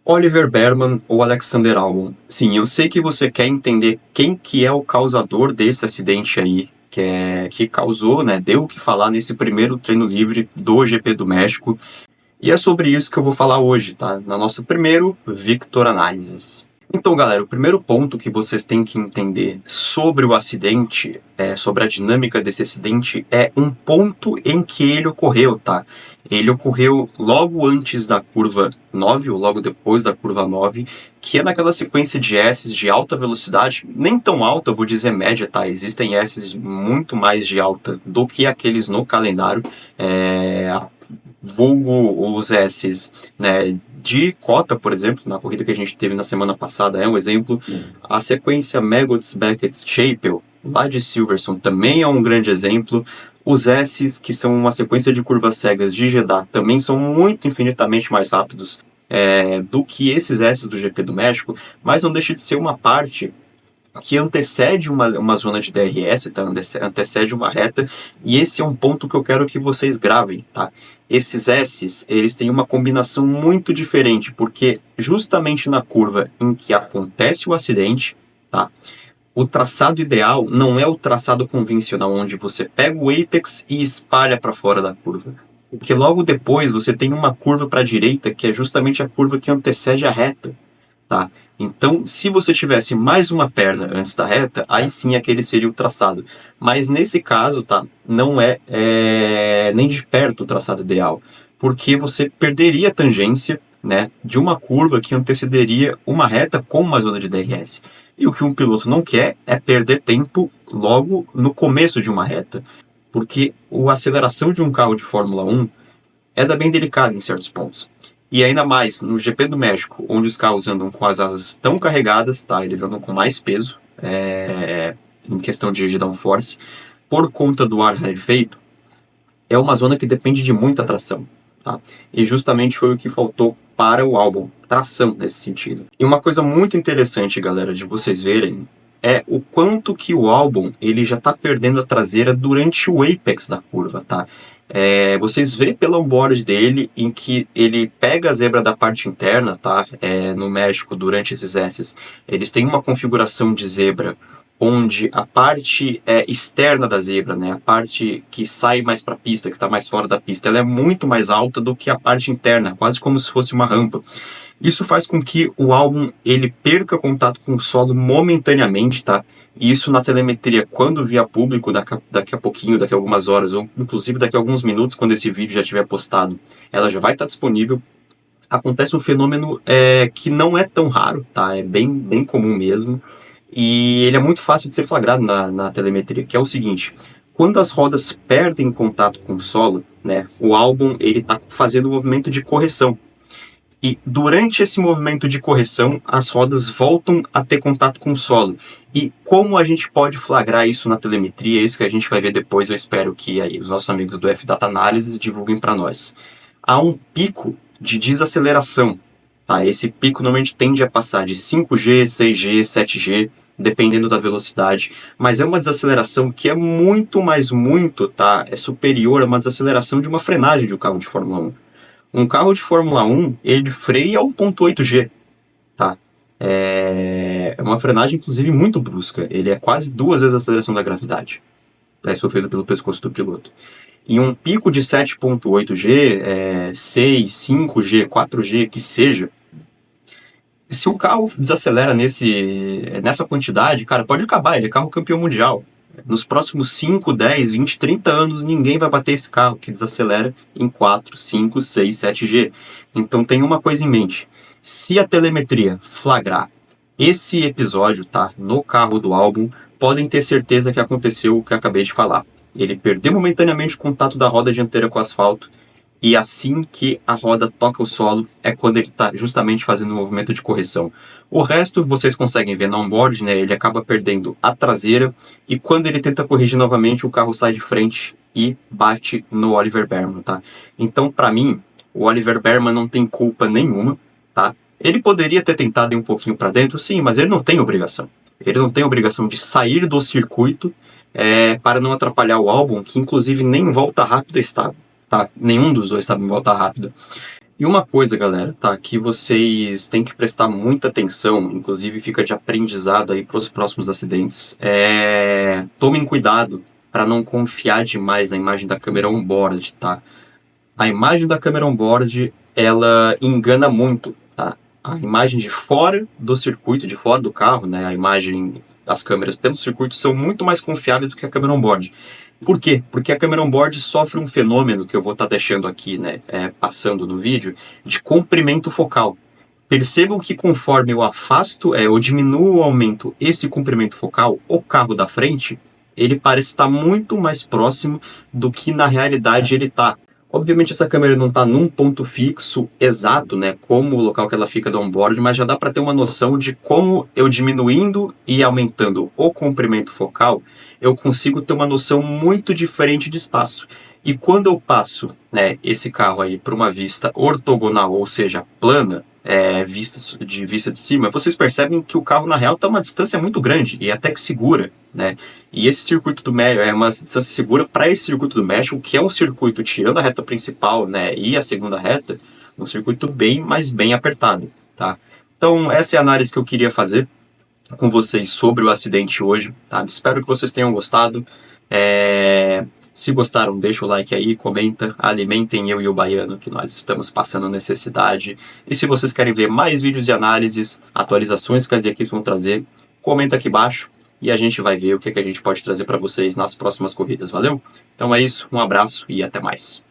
Oliver Berman ou Alexander Albon. Sim, eu sei que você quer entender quem que é o causador desse acidente aí, que causou, né, deu o que falar nesse primeiro treino livre do GP do México. E é sobre isso que eu vou falar hoje, tá? Na nossa primeiro Victor Análises. Então, galera, o primeiro ponto que vocês têm que entender sobre o acidente, sobre a dinâmica desse acidente, é um ponto em que ele ocorreu, tá? Ele ocorreu logo antes da curva 9, ou logo depois da curva 9, que é naquela sequência de S's de alta velocidade, nem tão alta, eu vou dizer média, tá? Existem S's muito mais de alta do que aqueles no calendário. Vulgo os S's, né, de cota, por exemplo, na corrida que a gente teve na semana passada, é um exemplo. A sequência Maggots, Beckett, Chapel, lá de Silverstone, também é um grande exemplo. Os S's, que são uma sequência de curvas cegas de Jeddah, também são muito infinitamente mais rápidos do que esses S's do GP do México, mas não deixa de ser uma parte que antecede uma zona de DRS, tá? Antecede uma reta, e esse é um ponto que eu quero que vocês gravem, tá? Esses S's, eles têm uma combinação muito diferente, porque justamente na curva em que acontece o acidente, tá? O traçado ideal não é o traçado convencional, onde você pega o apex e espalha para fora da curva. Porque logo depois você tem uma curva para a direita, que é justamente a curva que antecede a reta. Tá? Então, se você tivesse mais uma perna antes da reta, aí sim aquele seria o traçado. Mas nesse caso, tá, não é nem de perto o traçado ideal, porque você perderia a tangência, né, de uma curva que antecederia uma reta com uma zona de DRS. E o que um piloto não quer é perder tempo logo no começo de uma reta, porque a aceleração de um carro de Fórmula 1 é bem delicada em certos pontos. E ainda mais no GP do México, onde os carros andam com as asas tão carregadas, tá? Eles andam com mais peso, em questão de downforce, por conta do ar rarefeito, é uma zona que depende de muita tração, tá? E justamente foi o que faltou para o álbum, tração nesse sentido. E uma coisa muito interessante, galera, de vocês verem, é o quanto que o álbum ele já está perdendo a traseira durante o apex da curva, tá? Vocês vê pelo onboard dele em que ele pega a zebra da parte interna, tá? No México, durante esses S's, eles têm uma configuração de zebra onde a parte externa da zebra, né, a parte que sai mais para a pista, que está mais fora da pista, ela é muito mais alta do que a parte interna, quase como se fosse uma rampa. Isso faz com que o álbum ele perca contato com o solo momentaneamente, tá? E isso na telemetria, quando via público, daqui a pouquinho, daqui a algumas horas, ou inclusive daqui a alguns minutos, quando esse vídeo já estiver postado, ela já vai estar disponível. Acontece um fenômeno que não é tão raro, tá? É bem comum mesmo. E ele é muito fácil de ser flagrado na telemetria, que é o seguinte: quando as rodas perdem contato com o solo, né, o álbum ele está fazendo um movimento de correção. E durante esse movimento de correção, as rodas voltam a ter contato com o solo. E como a gente pode flagrar isso na telemetria, é isso que a gente vai ver depois, eu espero que aí os nossos amigos do F-Data Analysis divulguem para nós. Há um pico de desaceleração. Tá? Esse pico normalmente tende a passar de 5G, 6G, 7G, dependendo da velocidade, mas é uma desaceleração que é muito, mas muito, tá? É superior a uma desaceleração de uma frenagem de um carro de Fórmula 1. Um carro de Fórmula 1, ele freia a 1.8G, tá? É uma frenagem, inclusive, muito brusca. Ele é quase 2 vezes a aceleração da gravidade, sofrido pelo pescoço do piloto. Em um pico de 7.8G, 6, 5G, 4G, que seja, se o carro desacelera nessa quantidade, cara, pode acabar, ele é carro campeão mundial. Nos próximos 5, 10, 20, 30 anos, ninguém vai bater esse carro que desacelera em 4, 5, 6, 7G. Então tem uma coisa em mente. Se a telemetria flagrar esse episódio, tá, no carro do álbum, podem ter certeza que aconteceu o que eu acabei de falar. Ele perdeu momentaneamente o contato da roda dianteira com o asfalto, e assim que a roda toca o solo é quando ele está justamente fazendo um movimento de correção. O resto vocês conseguem ver no onboard, né? Ele acaba perdendo a traseira e quando ele tenta corrigir novamente o carro sai de frente e bate no Oliver Berman, tá? Então, para mim, o Oliver Berman não tem culpa nenhuma, tá? Ele poderia ter tentado ir um pouquinho para dentro, sim, mas ele não tem obrigação. Ele não tem obrigação de sair do circuito para não atrapalhar o álbum, que inclusive nem volta rápida estava. Tá? Nenhum dos dois estava em volta rápida. E uma coisa, galera, tá, que vocês têm que prestar muita atenção, inclusive fica de aprendizado aí para os próximos acidentes, tomem cuidado para não confiar demais na imagem da câmera on-board, tá? A imagem da câmera on-board, ela engana muito, tá? A imagem de fora do circuito, de fora do carro, né? A imagem, as câmeras pelo circuito são muito mais confiáveis do que a câmera on-board. Por quê? Porque a câmera on-board sofre um fenômeno que eu vou estar deixando aqui, né? Passando no vídeo, de comprimento focal. Percebam que conforme eu afasto, ou diminuo ou aumento esse comprimento focal, o carro da frente, ele parece estar muito mais próximo do que na realidade ele está. Obviamente essa câmera não está num ponto fixo exato, né, como o local que ela fica do onboard, mas já dá para ter uma noção de como eu diminuindo e aumentando o comprimento focal, eu consigo ter uma noção muito diferente de espaço. E quando eu passo, né, esse carro aí para uma vista ortogonal, ou seja, plana, vista de cima, vocês percebem que o carro na real está uma distância muito grande e até que segura, né? E esse circuito do México é uma distância segura para esse circuito do México, que é um circuito tirando a reta principal, né, e a segunda reta, um circuito bem, mas bem apertado, tá? Então essa é a análise que eu queria fazer com vocês sobre o acidente hoje, tá? Espero que vocês tenham gostado. Se gostaram, deixa o like aí, comenta, alimentem eu e o Baiano, que nós estamos passando necessidade. E se vocês querem ver mais vídeos de análises, atualizações que as equipes vão trazer, comenta aqui embaixo e a gente vai ver o que a gente pode trazer para vocês nas próximas corridas, valeu? Então é isso, um abraço e até mais.